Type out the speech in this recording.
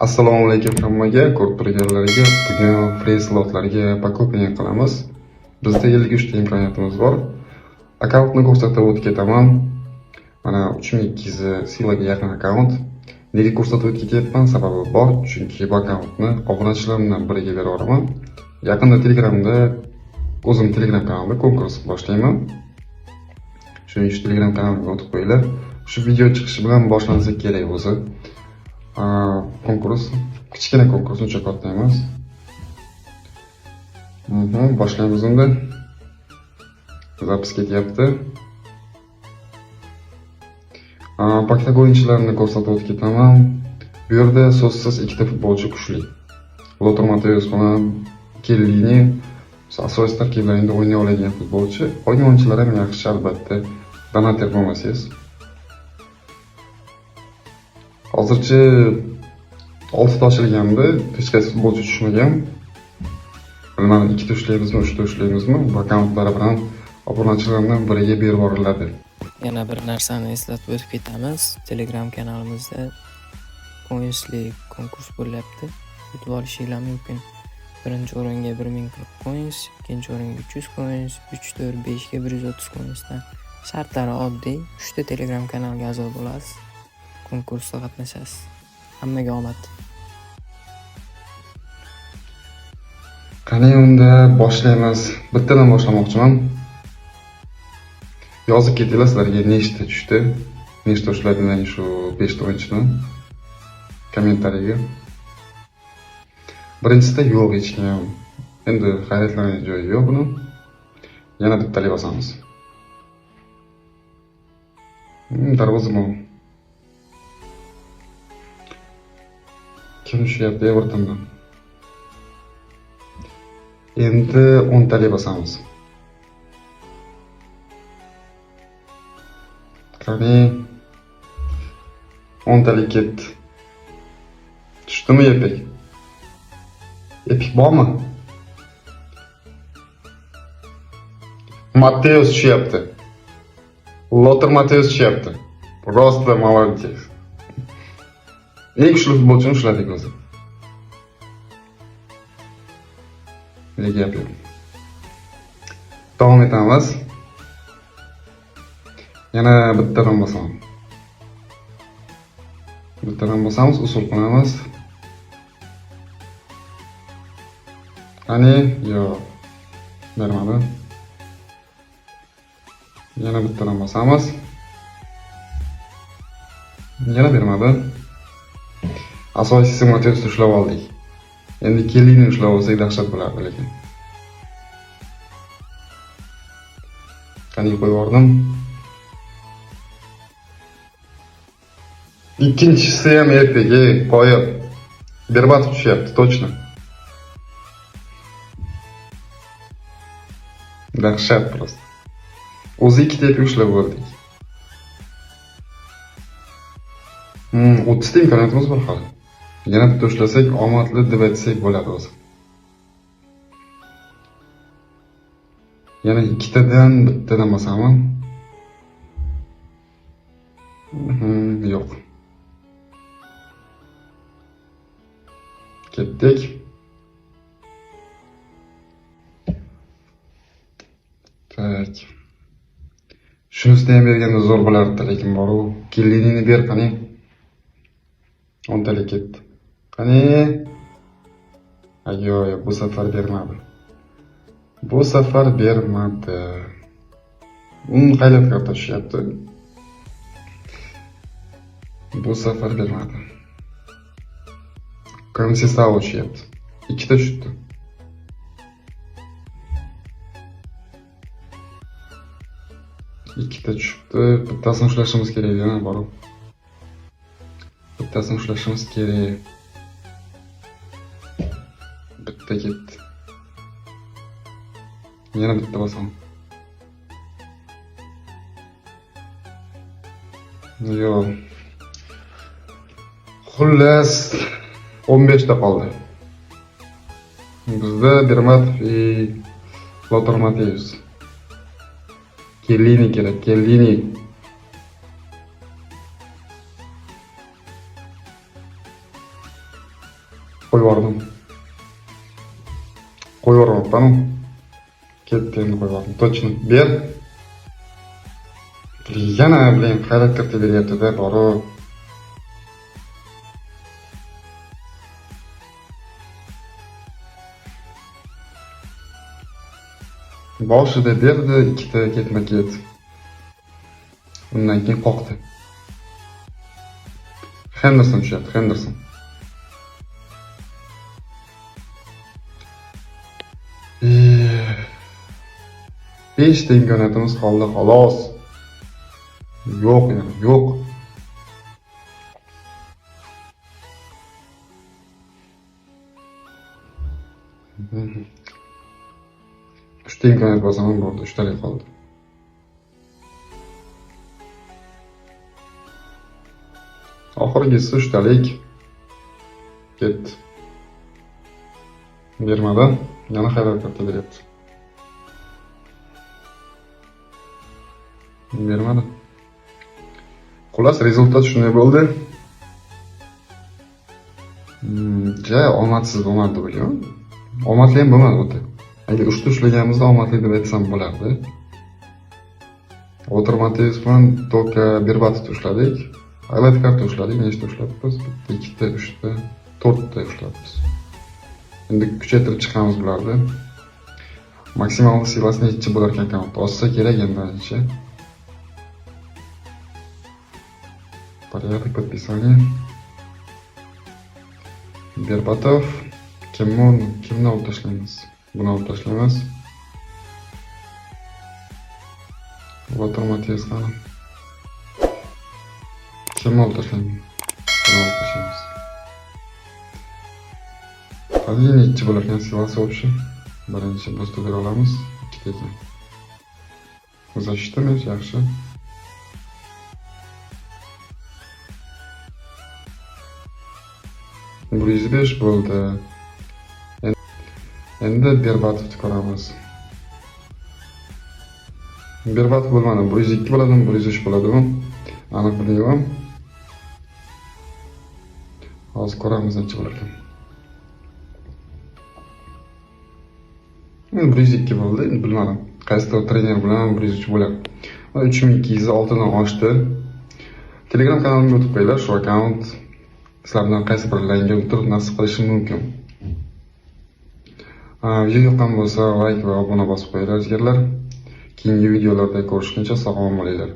Assalomu alaykum hammaga, ko'rib turganlarga. Bugun free slotlarga покупка qilamiz. Bizda 53 ta imkoniyatimiz bor. Akkauntni ko'rsatib o'tib ketaman. Mana 3200 silaga yaqin akkaunt. Nega ko'rsatib o'tib ketyapman? Sababi bor, chunki bu akkauntni obunachilarimdan biriga beraman. Yaqinda Telegramda o'zim Telegram kanalimda konkurs boshlayman. Shuning uchun Telegram kanalimga o'tib qo'yinglar. Shu video chiqishi bilan boshlansa kerak o'zi. Konkurs, kichkina konkurs, uncha katta emas. Boshlaymiz unda. Zapis ketyapti. Paketdagi o'yinchilarni ko'rsatib o'tib ketaman. Bu yerda so'zsiz ikkita futbolchi kuchli. Lothar Matthäus bilan Kellini asosiy tarkiblarida o'ynay oladigan futbolchi. Qolgan o'yinchilar ham yaxshi albatta. Donater bo'lmasangiz. Hozircha 6 ta ochilganda hech qaysi futbolchi tushmagan. Bilmadim, 2 ta ushlaymizmi, 3 ta ushlaymizmi? Bu akkauntlar bilan obunachilardan biriga berib yuboriladi. Yana bir narsani eslatib o'tib ketamiz. Telegram kanalimizda coinsli konkurs bo'lyapti. Yutib olishinglar mumkin. Birinchi o'ringa 1040 coins, ikkinchi o'ringa 300 coins, 3, 4, 5 ga 130 coinsdan. Shartlari oddiy. 3 ta Telegram kanaliga a'zo bo'lasiz. Konkursda qatnashasiz. Hammaga omad. Qani unda boshlaymiz. Bittadan boshlamoqchiman. Yozib ketinglar sizlarga nechta tushdi, nechta ushladinglar shu 5 ta o'yinchidan kommentariyaga. Birinchisida yo'q hech kim. Endi hayratlanadigan joyi yo'q buni. Yana bittalik bosamiz. Darvozabon. Kim tushyapti Evertondan? Endi 10 talik bosamiz. Qani 10 talik ketdi. Tushdimi Epik? Epik bormi? Matthäus tushyapti. Lothar Matthäus tushyapti. Просто молодец. Eng kuchli futbolchini ushladik o'zi. Nega gap yo'q. Davom etamiz. Yana bittadan bosaman. Bittadan bosamiz, usul qilamiz. Qani, yo'q. Bermadi. Yana bittadan bosamiz. Yana bermadi. Asosiysi Matthäusni ushlab oldik. Endi Kellini ushlab olsak dahshat bo'lardi lekin. Qani qo'yib yubordim. Ikkinchisi ham ertaga qo'yib. Berbatov tushyapti, точно. Dahshat просто. O'zi 2 ta ushlab oldik. 30 ta imkoniyatimiz bor hali. Yana bitta ushlasak, omadli deb aytsak bo'ladi o'zi. Yana 2 tadan bittadan bosaman. Yo'q. Ketdik. Tak. Shunisidan ham berganda zo'r bo'lardi, lekin bor-u. Kellinini ber qani. 10 talik ketdi. Qani? Ayoy, bu safar bermadi. Bu safar bermadi. Qaylat qarta tushyapti. Bu safar bermadi. Konsistavo tushyapti. 2 ta tushdi. Ikkita tushibdi. Bittasini ushlashimiz kerak yana bor. Bittasini ushlashimiz kerak. Bitta ketdi. Yana bitta bosaman. Yo'q. Xullas 15 ta qoldi. Bizda Bermatov va Lothar Matthäus. Kellini kerak, Kellini. Qo'yib yubordim. Qo'yib yubormabman. Ketdi endi qo'yib yubordim. Точно. Ber. Yana bilan hayrat kiritib beryapti-da, borib. Boshida berdi, ikkita ketma-ket. Undan keyin qoqdi. Henderson tushyapti, Henderson. Beshta imkoniyatimiz qoldi, xolos. Yo'q yani, yo'q. Uchta imkoniyat bo'lsa ham bo'ldi, uchtalik qoldi. Oxirgisi uchtalik ketdi. Bermadi, yana hayrat kiritib beryapti. Bermadi. Xullas, rezultat shunday bo'ldi. Omadsiz bo'lmadi deb o'ylayman. Omadli ham bo'lmadi o'ta. Agar 3 ta ushlaganimizda omadli deb aytsam bo'lardi. Otar Mateus bilan Toka Berbatov ushladik. Highlight karta ushladik, nechta ushladik biz? 2 ta, 3 ta, 4 ta ushladik. Endi kuchaytirib chiqamiz bularni. Maksimal silasi necha bo'lar ekan akkaunt? Olsa kerak endi ancha. Порядок подписания. Berbatov. Kimni olib tashlaymiz? Buni olib tashlaymiz. Otar Mateus qani? Kimni olib tashlaymiz? Buni olib tashlaymiz. Qani necha bo'lar ekan silasi общий? Birinchi boost bera olamiz. 2 ta ekan. Защитamiz yaxshi. Bu 105 bo'ldi. Endi Berbatovni ko'ramiz. Berbatov bo'lmadi, 102 bo'ladimi, 103 bo'ladimi? Aniq bilmayman. Hozir ko'ramiz necha bo'lar ekan. 102 bo'ldi, endi bilmadim. Qaysi trener bilan 103 bo'ladi. 3206 dan oshdi. Telegram kanalimga o'tib qo'yinglar, shu akkaunt sizlardan qaysi birlariga o'tirib nasib qilishi mumkin. Video yoqqan bo'lsa, like va obuna bosib qo'yinglar, jigarlar. Keyingi videolarda ko'rishguncha sog' bo'linglar.